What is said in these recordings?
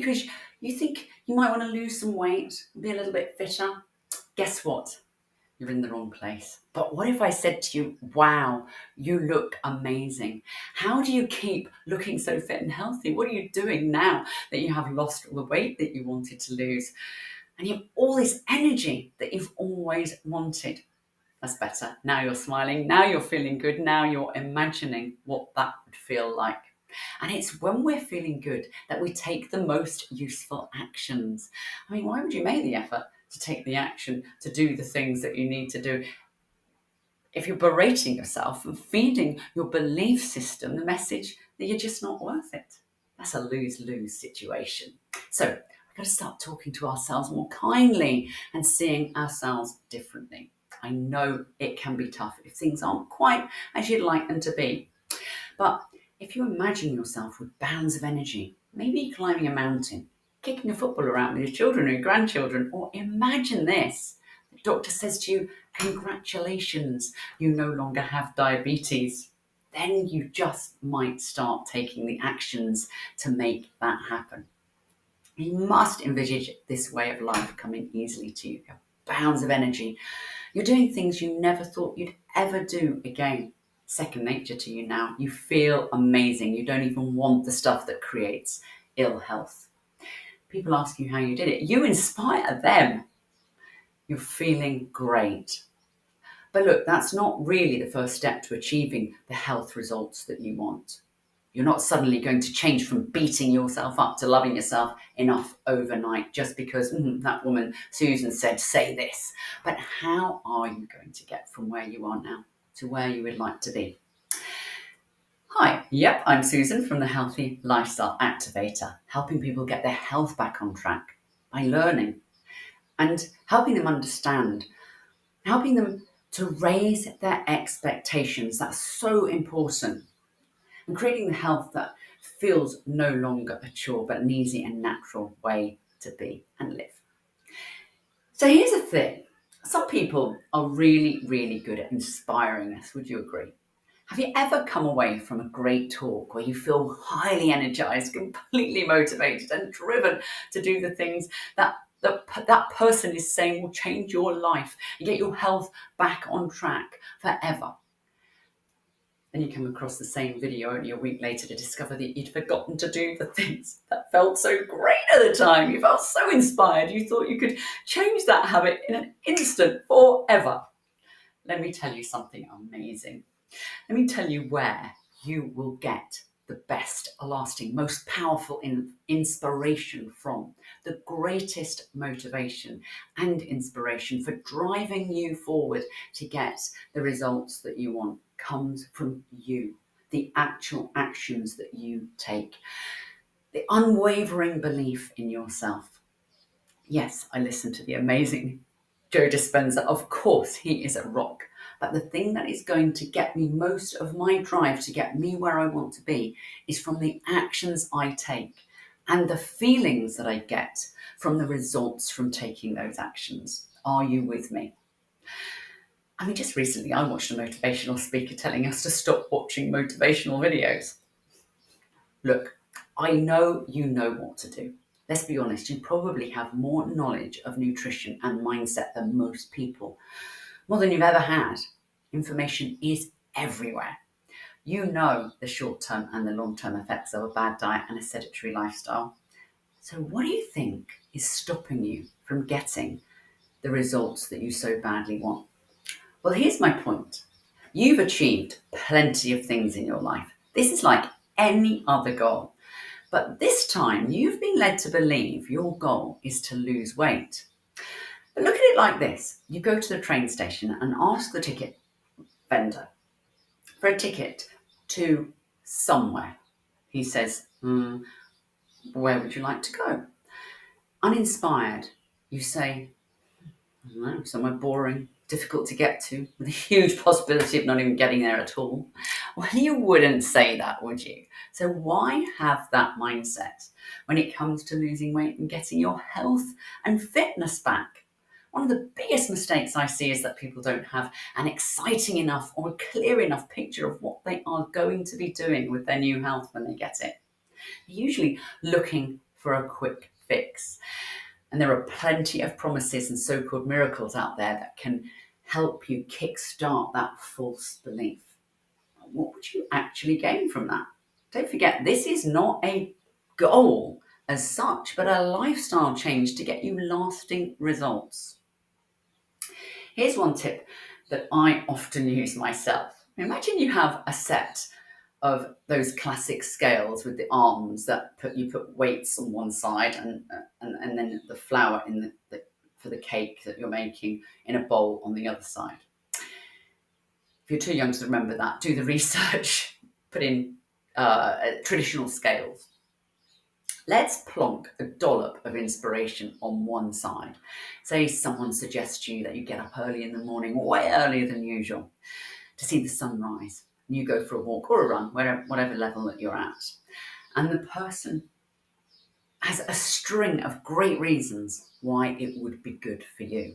because you think you might want to lose some weight, be a little bit fitter. Guess what? You're in the wrong place. But what if I said to you, wow, you look amazing? How do you keep looking so fit and healthy? What are you doing now that you have lost all the weight that you wanted to lose? And you have all this energy that you've always wanted. That's better. Now you're smiling. Now you're feeling good. Now you're imagining what that would feel like. And it's when we're feeling good that we take the most useful actions. I mean, why would you make the effort to take the action to do the things that you need to do if you're berating yourself and feeding your belief system the message that you're just not worth it? That's a lose-lose situation. So we've got to start talking to ourselves more kindly and seeing ourselves differently. I know it can be tough if things aren't quite as you'd like them to be. But if you imagine yourself with bounds of energy, maybe climbing a mountain, kicking a football around with your children or your grandchildren, or imagine this. The doctor says to you, congratulations, you no longer have diabetes. Then you just might start taking the actions to make that happen. You must envisage this way of life coming easily to you. You have bounds of energy. You're doing things you never thought you'd ever do again. Second nature to you now. You feel amazing. You don't even want the stuff that creates ill health. People ask you how you did it. You inspire them. You're feeling great. But look, that's not really the first step to achieving the health results that you want. You're not suddenly going to change from beating yourself up to loving yourself enough overnight just because that woman Susan said, say this. But how are you going to get from where you are now to where you would like to be? Hi, I'm Susan from the Healthy Lifestyle Activator, helping people get their health back on track by learning and helping them understand, helping them to raise their expectations. That's so important. And creating the health that feels no longer a chore, but an easy and natural way to be and live. So here's the thing. Some people are really, really good at inspiring us. Would you agree? Have you ever come away from a great talk where you feel highly energized, completely motivated and driven to do the things that that person is saying will change your life and get your health back on track forever? Then you come across the same video only a week later to discover that you'd forgotten to do the things that felt so great at the time. You felt so inspired. You thought you could change that habit in an instant forever. Let me tell you something amazing. Let me tell you where you will get the best, lasting, most powerful inspiration from. The greatest motivation and inspiration for driving you forward to get the results that you want comes from you, the actual actions that you take, the unwavering belief in yourself. Yes, I listen to the amazing Joe Dispenza. Of course, he is a rock. But the thing that is going to get me most of my drive to get me where I want to be is from the actions I take and the feelings that I get from the results from taking those actions. Are you with me? I mean, just recently I watched a motivational speaker telling us to stop watching motivational videos. Look, I know you know what to do. Let's be honest, you probably have more knowledge of nutrition and mindset than most people, more than you've ever had. Information is everywhere. You know the short-term and the long-term effects of a bad diet and a sedentary lifestyle. So what do you think is stopping you from getting the results that you so badly want? Well, here's my point. You've achieved plenty of things in your life. This is like any other goal. But this time you've been led to believe your goal is to lose weight. But look at it like this. You go to the train station and ask the ticket vendor for a ticket to somewhere. He says, where would you like to go? Uninspired, you say, I don't know, somewhere boring, difficult to get to, with a huge possibility of not even getting there at all. Well, you wouldn't say that, would you? So why have that mindset when it comes to losing weight and getting your health and fitness back? One of the biggest mistakes I see is that people don't have an exciting enough or a clear enough picture of what they are going to be doing with their new health when they get it. They're usually looking for a quick fix. And there are plenty of promises and so-called miracles out there that can help you kickstart that false belief. What would you actually gain from that? Don't forget, this is not a goal as such, but a lifestyle change to get you lasting results. Here's one tip that I often use myself. Imagine you have a set of those classic scales with the arms that you put weights on one side and then the flour in for the cake that you're making in a bowl on the other side. If you're too young to remember that, do the research, put in traditional scales. Let's plonk a dollop of inspiration on one side. Say someone suggests to you that you get up early in the morning, way earlier than usual, to see the sunrise. And you go for a walk or a run, whatever level that you're at. And the person has a string of great reasons why it would be good for you.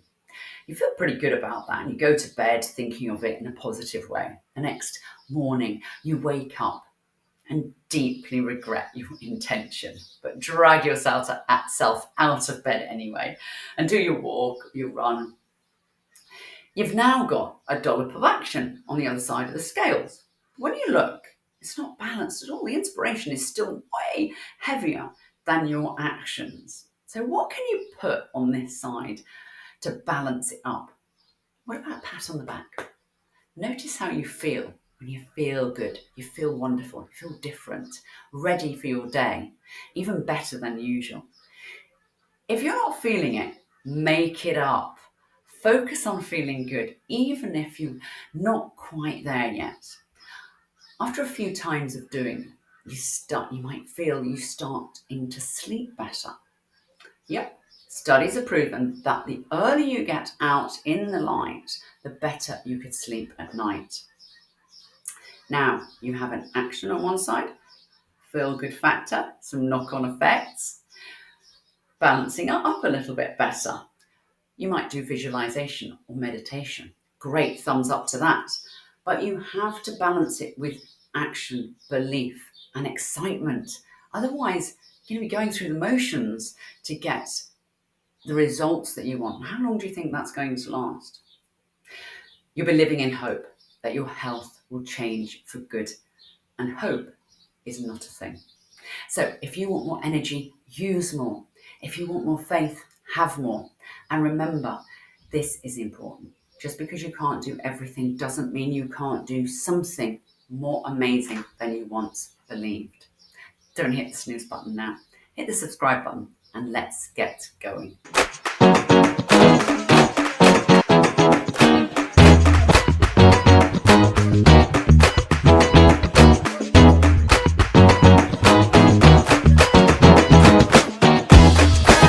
You feel pretty good about that, and you go to bed thinking of it in a positive way. The next morning, you wake up and deeply regret your intention, but drag yourself out of bed anyway and do your walk, your run. You've now got a dollop of action on the other side of the scales. When you look, it's not balanced at all. The inspiration is still way heavier than your actions. So what can you put on this side to balance it up? What about a pat on the back? Notice how you feel when you feel good, you feel wonderful, you feel different, ready for your day, even better than usual. If you're not feeling it, make it up. Focus on feeling good, even if you're not quite there yet. After a few times of doing it, you might feel you starting to sleep better. Yep. Studies have proven that the earlier you get out in the light, the better you could sleep at night. Now, you have an action on one side, feel-good factor, some knock-on effects, balancing it up a little bit better. You might do visualization or meditation. Great, thumbs up to that. But you have to balance it with action, belief, and excitement. Otherwise, you're going to be going through the motions to get the results that you want. How long do you think that's going to last? You'll be living in hope that your health will change for good, and hope is not a thing. So if you want more energy, use more. If you want more faith, have more. And remember, this is important. Just because you can't do everything doesn't mean you can't do something more amazing than you once believed. Don't hit the snooze button now. Hit the subscribe button and let's get going.